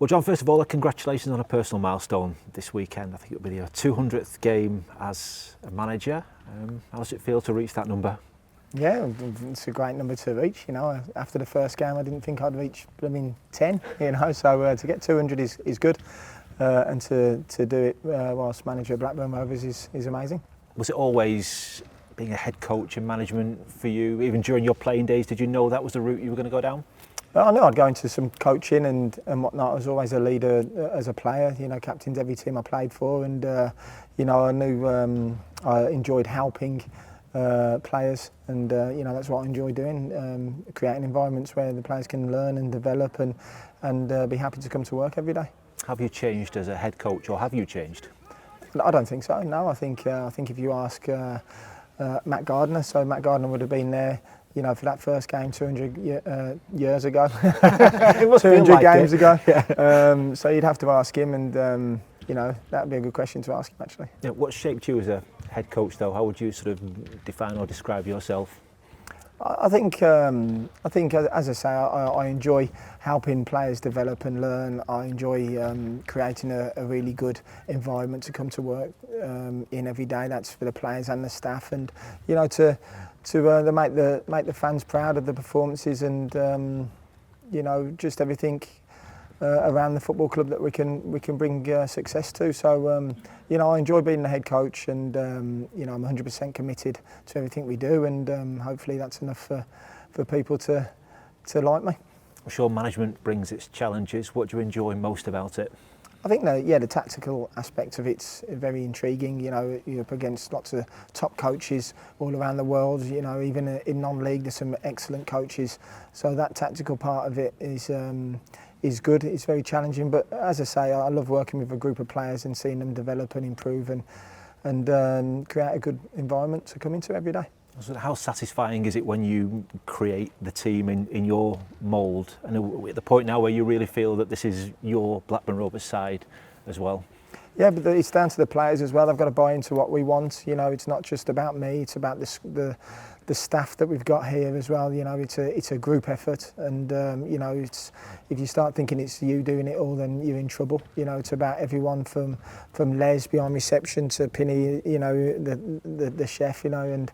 Well, John, first of all, congratulations on a personal milestone this weekend. I think it'll be your 200th game as a manager. How does it feel to reach that number? Yeah, it's a great number to reach. You know, after the first game, I didn't think I'd reach 10. You know, so to get 200 is good, and to do it whilst manager of Blackburn Rovers is amazing. Was it always being a head coach and management for you, even during your playing days? Did you know that was the route you were going to go down? I knew I'd go into some coaching and whatnot. I was always a leader as a player. You know, captained every team I played for, and you know, I knew I enjoyed helping players, and you know, that's what I enjoy doing, creating environments where the players can learn and develop and be happy to come to work every day. Have you changed as a head coach, or have you changed? I don't think so. No, I think if you ask Matt Gardner, so Matt Gardner would have been there, you know, for that first game 200 years ago, 200 games ago. Yeah. So you'd have to ask him, and you know, that'd be a good question to ask him actually. Yeah, what shaped you as a head coach, though? How would you sort of define or describe yourself? I think, as I say, I enjoy helping players develop and learn. I enjoy creating a really good environment to come to work in every day. That's for the players and the staff, and you know, to make the fans proud of the performances, and you know, just everything around the football club that we can bring success to. So you know, I enjoy being the head coach, and you know, I'm 100% committed to everything we do, and hopefully that's enough for people to like me. I'm sure management brings its challenges. What do you enjoy most about it? I think the tactical aspect of it's very intriguing. You know, you're up against lots of top coaches all around the world. You know, even in non-league, there's some excellent coaches. So that tactical part of it is good. It's very challenging, but as I say, I love working with a group of players and seeing them develop and improve and create a good environment to come into every day. So how satisfying is it when you create the team in your mould, and at the point now where you really feel that this is your Blackburn Rovers side as well? Yeah, but it's down to the players as well. They've got to buy into what we want. You know, it's not just about me. It's about the staff that we've got here as well. You know, it's a group effort, and you know, it's if you start thinking it's you doing it all, then you're in trouble. You know, it's about everyone from Les behind reception to Pinny, you know, the chef, you know,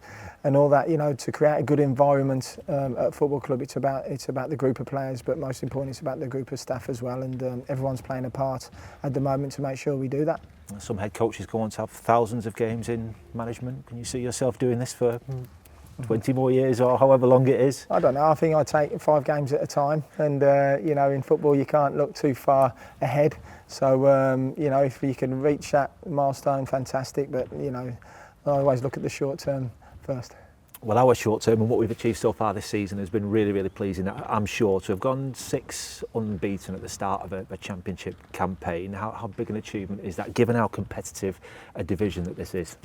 and all that. You know, to create a good environment at a football club, it's about the group of players, but most important, it's about the group of staff as well, and everyone's playing a part at the moment to make sure we do that. Some head coaches go on to have thousands of games in management. Can you see yourself doing this for 20 more years or however long it is? I don't know. I think I take 5 games at a time, and you know, in football you can't look too far ahead. So you know, if you can reach that milestone, fantastic. But you know, I always look at the short term first. Well, our short term and what we've achieved so far this season has been really, really pleasing. I'm sure to have gone 6 unbeaten at the start of a championship campaign. How big an achievement is that, given how competitive a division that this is?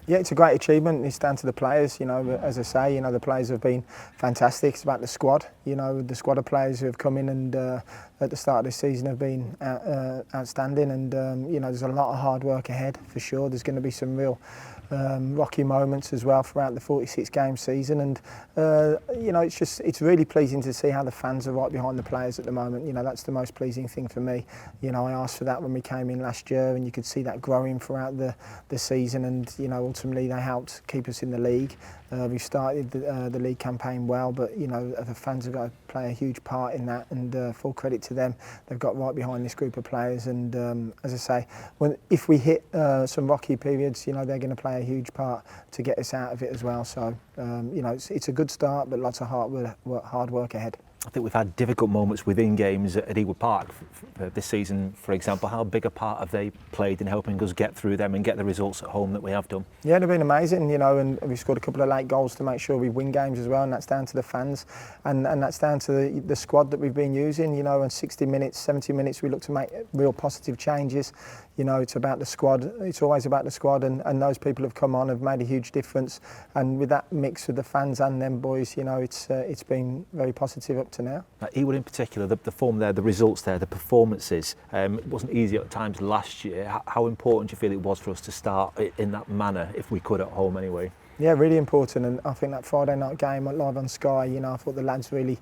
Yeah, it's a great achievement. It's down to the players, you know. As I say, you know, the players have been fantastic. It's about the squad, you know, the squad of players who have come in and at the start of this season have been outstanding. And you know, there's a lot of hard work ahead for sure. There's going to be some real rocky moments as well throughout the 46-game season, and you know, it's really pleasing to see how the fans are right behind the players at the moment. You know, that's the most pleasing thing for me. You know, I asked for that when we came in last year, and you could see that growing throughout the season, and you know, ultimately they helped keep us in the league. We started the league campaign well, but you know, the fans have got to play a huge part in that, and full credit to them. They've got right behind this group of players, and as I say, if we hit some rocky periods, you know, they're going to play a huge part to get us out of it as well. So you know, it's a good start, but lots of hard work ahead. I think we've had difficult moments within games at Ewood Park this season, for example. How big a part have they played in helping us get through them and get the results at home that we have done? Yeah, they've been amazing, you know, and we've scored a couple of late goals to make sure we win games as well, and that's down to the fans, and that's down to the squad that we've been using, you know. In 60 minutes, 70 minutes, we look to make real positive changes. You know, it's about the squad. It's always about the squad, and those people have come on, have made a huge difference. And with that mix with the fans and them boys, you know, it's been very positive up to now. Ewood in particular, the form there, the results there, the performances, it wasn't easy at times last year. How important do you feel it was for us to start in that manner, if we could at home anyway? Yeah, really important, and I think that Friday night game live on Sky, I thought the lads really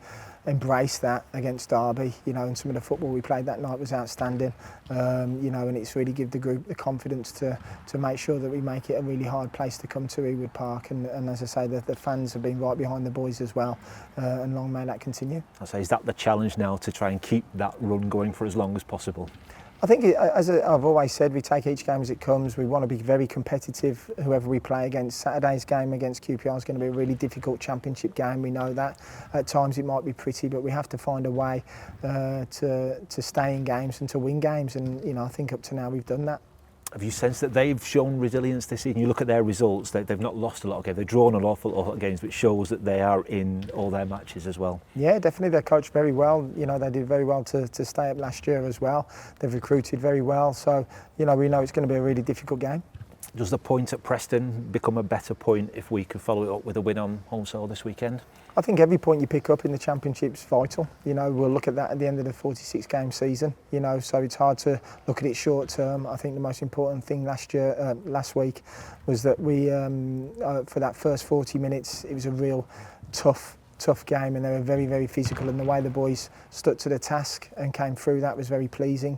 embraced that against Derby, and some of the football we played that night was outstanding, and it's really give the group the confidence to make sure that we make it a really hard place to come to Ewood Park, and as I say, the fans have been right behind the boys as well, and long may that continue. I say, is that the challenge now, to try and keep that run going for as long as possible? I think, as I've always said, we take each game as it comes. We want to be very competitive, whoever we play against. Saturday's game against QPR is going to be a really difficult championship game. We know that. At times it might be pretty, but we have to find a way to stay in games and to win games. And I think up to now we've done that. Have you sensed that they've shown resilience this season? You look at their results, they've not lost a lot of games. They've drawn an awful lot of games, which shows that they are in all their matches as well. Yeah, definitely. They're coached very well. They did very well to stay up last year as well. They've recruited very well. So, we know it's going to be a really difficult game. Does the point at Preston become a better point if we can follow it up with a win on home soil this weekend? I think every point you pick up in the Championship's vital. We'll look at that at the end of the 46-game season. So it's hard to look at it short term. I think the most important thing last week, was that we, for that first 40 minutes, it was a real tough game, and they were very, very physical, and the way the boys stuck to the task and came through that was very pleasing.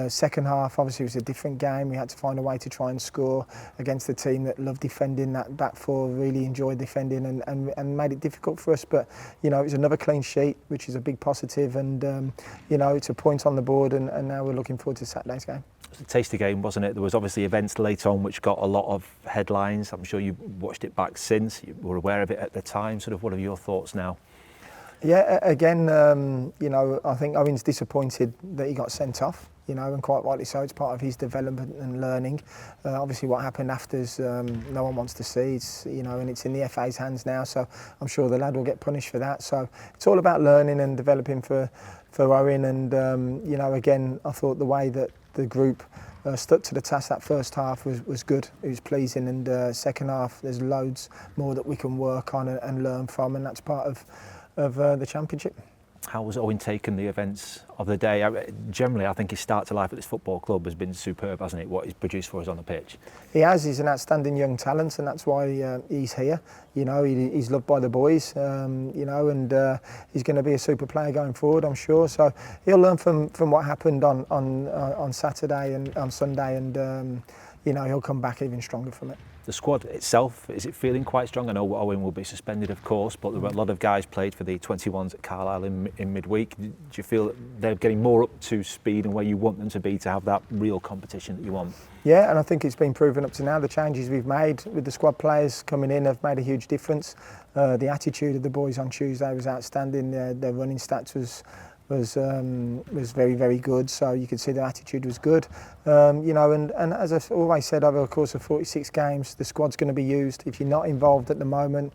Second half, obviously, was a different game. We had to find a way to try and score against a team that loved defending. That back four really enjoyed defending and made it difficult for us, but it was another clean sheet, which is a big positive, and it's a point on the board, and now we're looking forward to Saturday's game. It was a tasty game, wasn't it? There was obviously events late on which got a lot of headlines. I'm sure you watched it back since. You were aware of it at the time. Sort of, what are your thoughts now? Yeah, again, I think Owen's disappointed that he got sent off, and quite rightly so. It's part of his development and learning. Obviously, what happened after is no one wants to see. It's, and it's in the FA's hands now, so I'm sure the lad will get punished for that. So it's all about learning and developing for Owen. And, again, I thought the way that the group stuck to the task that first half was good. It was pleasing, and second half there's loads more that we can work on and learn from, and that's part of the Championship. How was Owen taken the events of the day? Generally, I think his start to life at this football club has been superb, hasn't it? What he's produced for us on the pitch. He has. He's an outstanding young talent, and that's why he's here. He's loved by the boys. And he's going to be a super player going forward, I'm sure. So he'll learn from what happened on Saturday and on Sunday, and he'll come back even stronger from it. The squad itself, is it feeling quite strong? I know Owen will be suspended, of course, but there were a lot of guys played for the 21s at Carlisle in midweek. Do you feel that they're getting more up to speed and where you want them to be to have that real competition that you want? Yeah, and I think it's been proven up to now. The changes we've made with the squad players coming in have made a huge difference. The attitude of the boys on Tuesday was outstanding. Their running stats was very, very good, so you could see their attitude was good. And as I've always said, over the course of 46 games, the squad's going to be used. If you're not involved at the moment,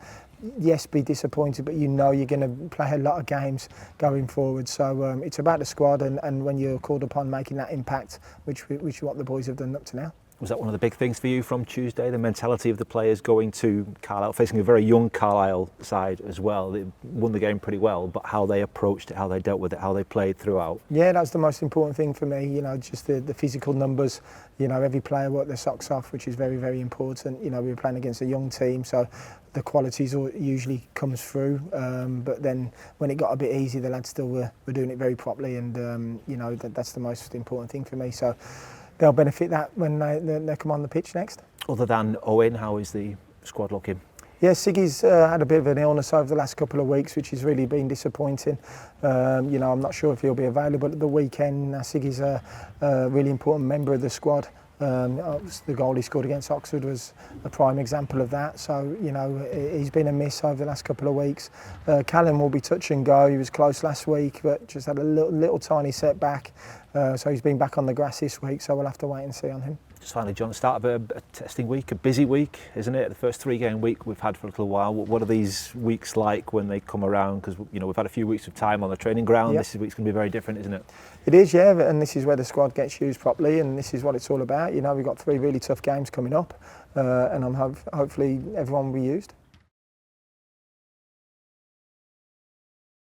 yes, be disappointed, but you're going to play a lot of games going forward. So it's about the squad, and when you're called upon making that impact, which is what the boys have done up to now. Was that one of the big things for you from Tuesday, the mentality of the players going to Carlisle, facing a very young Carlisle side as well? They won the game pretty well, but how they approached it, how they dealt with it, how they played throughout? Yeah, that's the most important thing for me, just the physical numbers. Every player worked their socks off, which is very, very important. We were playing against a young team, so the qualities usually comes through. But then when it got a bit easy, the lads still were doing it very properly, and that's the most important thing for me. So they'll benefit that when they come on the pitch next. Other than Owen, how is the squad looking? Yeah, Siggy's had a bit of an illness over the last couple of weeks, which has really been disappointing. I'm not sure if he'll be available at the weekend. Siggy's a really important member of the squad. The goal he scored against Oxford was a prime example of that. So, he's been a miss over the last couple of weeks. Callum will be touch and go. He was close last week, but just had a little tiny setback. So he's been back on the grass this week, so we'll have to wait and see on him. Just finally, John, start of a testing week, a busy week, isn't it? The first 3-game week we've had for a little while. What are these weeks like when they come around? Because we've had a few weeks of time on the training ground. Yep. This week's going to be very different, isn't it? It is, yeah, and this is where the squad gets used properly, and this is what it's all about. We've got 3 really tough games coming up, and hopefully everyone will be used.